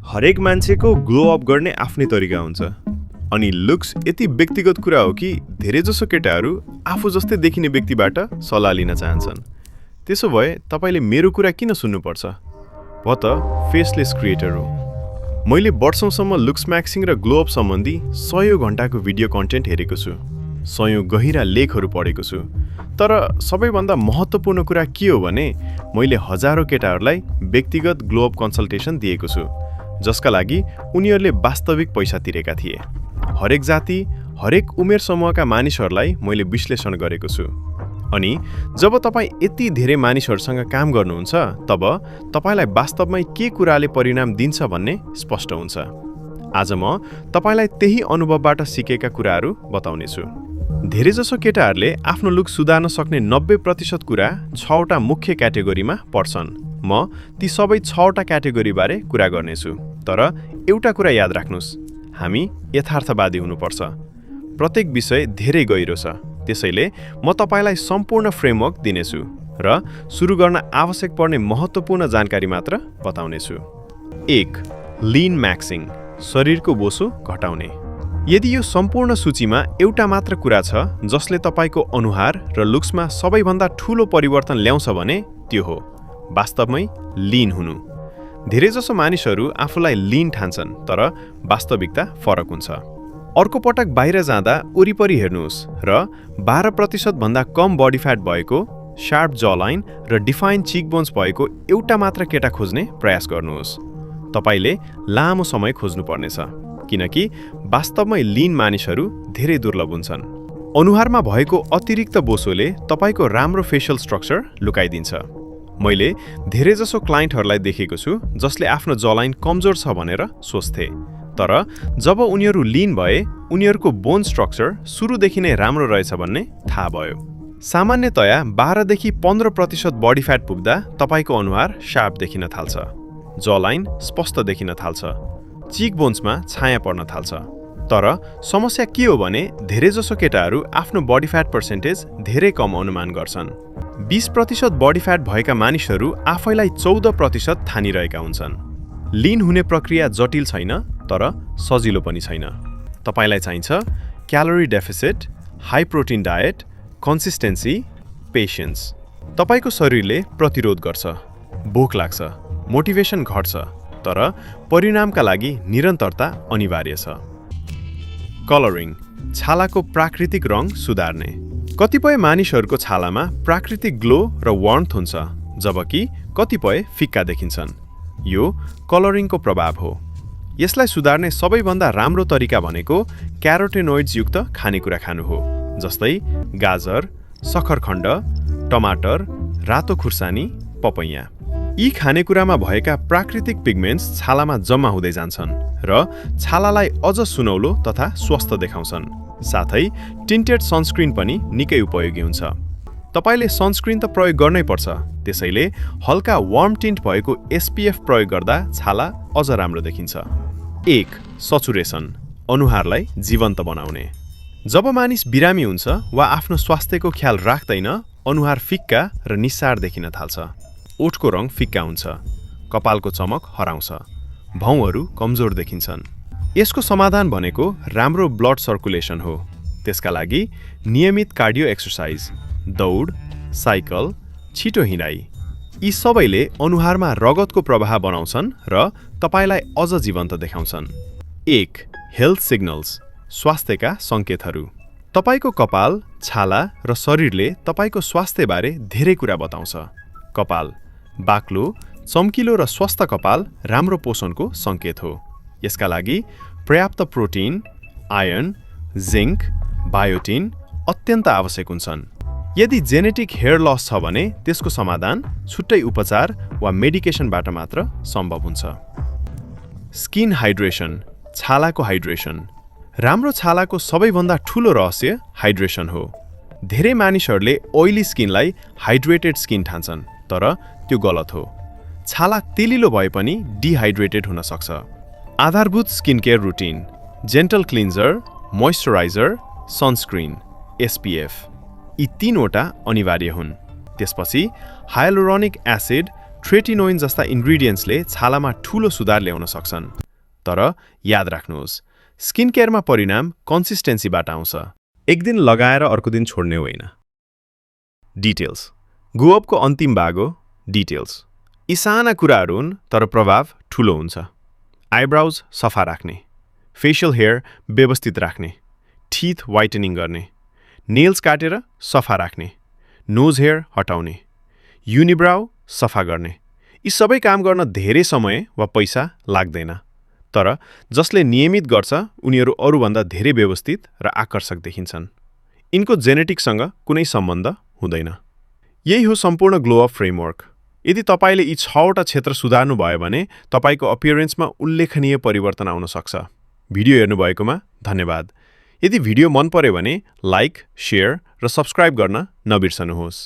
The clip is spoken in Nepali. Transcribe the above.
हरेक मान्छेको ग्लो अप गर्ने आफ्नै तरिका हुन्छ अनि लुक्स यति व्यक्तिगत कुरा हो कि धेरैजसो केटाहरू आफू जस्तै देखिने व्यक्तिबाट सल्लाह लिन चाहन्छन्। त्यसो भए तपाईले मेरो कुरा किन सुन्नुपर्छ? म त फेसलेस क्रिएटर हो। मैले वर्षौंसम्म लुक्स म्याक्सिङ र ग्लो अप सम्बन्धी 100 घण्टाको भिडियो कन्टेन्ट हेरेको छु, 100 गहिरा लेखहरू पढेको छु। तर सबैभन्दा महत्त्वपूर्ण कुरा के हो भने मैले हजारौं केटाहरूलाई व्यक्तिगत ग्लो अप कन्सल्टेसन दिएको छु, जसका लागि उनीहरूले वास्तविक पैसा तिरेका थिए। हरेक जाति, हरेक उमेर समूहका मानिसहरूलाई मैले विश्लेषण गरेको छु। अनि जब तपाईँ यति धेरै मानिसहरूसँग काम गर्नुहुन्छ, तब तपाईलाई वास्तवमै के कुराले परिणाम दिन्छ भन्ने स्पष्ट हुन्छ। आज म तपाईलाई त्यही अनुभवबाट सिकेका कुराहरू बताउनेछु। धेरैजसो केटाहरूले आफ्नो लुक सुधार्न सक्ने 90% कुरा 6वटा मुख्य क्याटेगोरीमा पर्छन्। म ती सबै 6वटा क्याटेगोरीबारे कुरा गर्नेछु। तर एउटा कुरा याद राख्नुस्, हामी यथार्थवादी हुनुपर्छ। प्रत्येक विषय धेरै गहिरो छ, त्यसैले म तपाईलाई सम्पूर्ण फ्रेमवर्क दिनेछु र सुरु गर्न आवश्यक पर्ने महत्त्वपूर्ण जानकारी मात्र बताउनेछु। 1. लिन म्याक्सिङ, शरीरको बोसो घटाउने। यदि यो सम्पूर्ण सूचीमा एउटा मात्र कुरा छ जसले तपाईको अनुहार र लुक्समा सबैभन्दा ठूलो परिवर्तन ल्याउँछ भने त्यो हो वास्तवमै लिन हुनु। धेरैजसो मानिसहरू आफूलाई लिन ठान्छन्, तर वास्तविकता फरक हुन्छ। अर्को पटक बाहिर जाँदा वरिपरि हेर्नुहोस् र 12% भन्दा कम बडी फ्याट भएको, शार्प जलाइन र डिफाइन चिकबोन्स भएको एउटा मात्र केटा खोज्ने प्रयास गर्नुहोस्। तपाईले लामो समय खोज्नुपर्नेछ, किनकि वास्तवमै लिन मानिसहरू धेरै दुर्लभ हुन्छन्। अनुहारमा भएको अतिरिक्त बोसोले तपाईको राम्रो फेसियल स्ट्रक्चर लुकाइदिन्छ। मैले धेरैजसो क्लाइन्टहरूलाई देखेको छु जसले आफ्नो जलाइन कमजोर छ भनेर सोच्थे, तर जब उनीहरू लिन भए उनीहरूको बोन स्ट्रक्चर सुरुदेखि नै राम्रो रहेछ भन्ने थाहा भयो। सामान्यतया 12 देखि 15% बडी फ्याट पुग्दा तपाईको अनुहार शार्प देखिन थाल्छ, जलाइन स्पष्ट देखिन थाल्छ, चिक बोन्समा छाया पर्न थाल्छ। तर समस्या के हो भने धेरैजसो केटाहरू आफ्नो बडी फ्याट पर्सेन्टेज धेरै कम अनुमान गर्छन्। 20% बडी फ्याट भएका मानिसहरू आफैलाई 14% ठानिरहेका हुन्छन्। लिन हुने प्रक्रिया जटिल छैन, तर सजिलो पनि छैन। तपाईलाई चाहिन्छ calorie deficit, high protein diet, consistency, patience. तपाईको शरीरले प्रतिरोध गर्छ, भोक लाग्छ, मोटिभेसन घट्छ, तर परिणामका लागि निरन्तरता अनिवार्य छ। कलरिङ, छालाको प्राकृतिक रङ सुधार्ने। कतिपय मानिसहरूको छालामा प्राकृतिक ग्लो र वार्मथ हुन्छ, जबकि कतिपय फिक्का देखिन्छन्। यो कलरिङको प्रभाव हो। यसलाई सुधार्ने सबैभन्दा राम्रो तरिका भनेको क्यारोटेनोइड्स युक्त खानेकुरा खानु हो, जस्तै गाजर, सखरखण्ड, टमाटर, रातो खुर्सानी, पपैया। यी खानेकुरामा भएका प्राकृतिक पिगमेन्ट्स छालामा जम्मा हुँदै जान्छन् र छालालाई अझ सुनौलो तथा स्वस्थ देखाउँछन्। साथै टिन्टेड सनस्क्रिन पनि निकै उपयोगी हुन्छ। तपाईले सनस्क्रिन त प्रयोग गर्नै पर्छ, त्यसैले हल्का वार्म टिन्ट भएको SPF प्रयोग गर्दा छाला अझ राम्रो देखिन्छ। 1. सचुरेसन, अनुहारलाई जीवन्त बनाउने। जब मानिस बिरामी हुन्छ वा आफ्नो स्वास्थ्यको ख्याल राख्दैन, अनुहार फिक्का र निस्सार देखिन थाल्छ। ओठको रङ फिक्का हुन्छ, कपालको चमक हराउँछ, भौँहरू कमजोर देखिन्छन्। यसको समाधान भनेको राम्रो ब्लड सर्कुलेसन हो। त्यसका लागि नियमित कार्डियो एक्सर्साइज, दौड, साइकल, छिटो हिँडाइ, यी सबैले अनुहारमा रगतको प्रवाह बनाउँछन् र तपाईलाई अझ जीवन्त देखाउँछन्। 1. हेल्थ सिग्नल्स, स्वास्थ्यका सङ्केतहरू। तपाईको कपाल, छाला र शरीरले तपाईको स्वास्थ्यबारे धेरै कुरा बताउँछ। कपाल बाक्लो, चम्किलो र स्वस्थ कपाल राम्रो पोषणको सङ्केत हो। यसका लागि पर्याप्त प्रोटिन, आयरन, जिङ्क, बायोटिन अत्यन्त आवश्यक हुन्छन्। यदि जेनेटिक हेयर लस छ भने त्यसको समाधान छुट्टै उपचार वा मेडिकेसनबाट मात्र सम्भव हुन्छ। स्किन हाइड्रेसन, छालाको हाइड्रेसन। राम्रो छालाको सबैभन्दा ठूलो रहस्य हाइड्रेसन हो। धेरै मानिसहरूले ओइली स्किनलाई हाइड्रेटेड स्किन ठान्छन्, तर त्यो गलत हो। छाला तेलिलो भए पनि डिहाइड्रेटेड हुन सक्छ। आधारभूत skin care routine, gentle cleanser, moisturiser, sunscreen, SPF, यी 3वटा अनिवार्य हुन्। त्यसपछि हाइलुरोनिक एसिड ट्रेटिनोइन जस्ता इन्ग्रिडियन्ट्सले छालामा ठूलो सुधार ल्याउन सक्छन्। तर याद राख्नुहोस्, स्किन केयरमा परिणाम कन्सिस्टेन्सीबाट आउँछ, एक दिन लगाएर अर्को दिन छोड्ने होइन। डिटेल्स। ग्लो अपको अन्तिम भाग हो डिटेल्स। यी साना कुराहरू हुन् तर प्रभाव ठूलो हुन्छ। आइब्राउज सफा राख्ने, फेसियल हेयर व्यवस्थित राख्ने, टीथ व्हाइटनिङ गर्ने, नेल्स काटेर सफा राख्ने, नोज हेयर हटाउने, युनिब्राउ सफा गर्ने। यी सबै काम गर्न धेरै समय वा पैसा लाग्दैन, तर जसले नियमित गर्छ उनीहरू अरूभन्दा धेरै व्यवस्थित र आकर्षक देखिन्छन्। यिनको जेनेटिक्ससँग कुनै सम्बन्ध हुँदैन। यही हो सम्पूर्ण ग्लो अप फ्रेमवर्क। यदि तपाईले यी 6वटा क्षेत्र सुधार्नु भयो भने तपाईको अपियरेन्समा उल्लेखनीय परिवर्तन आउन सक्छ। भिडियो हेर्नुभएकोमा धन्यवाद। यदि भिडियो मन पर्यो भने लाइक, शेयर र सब्स्क्राइब गर्न नबिर्सनुहोस्।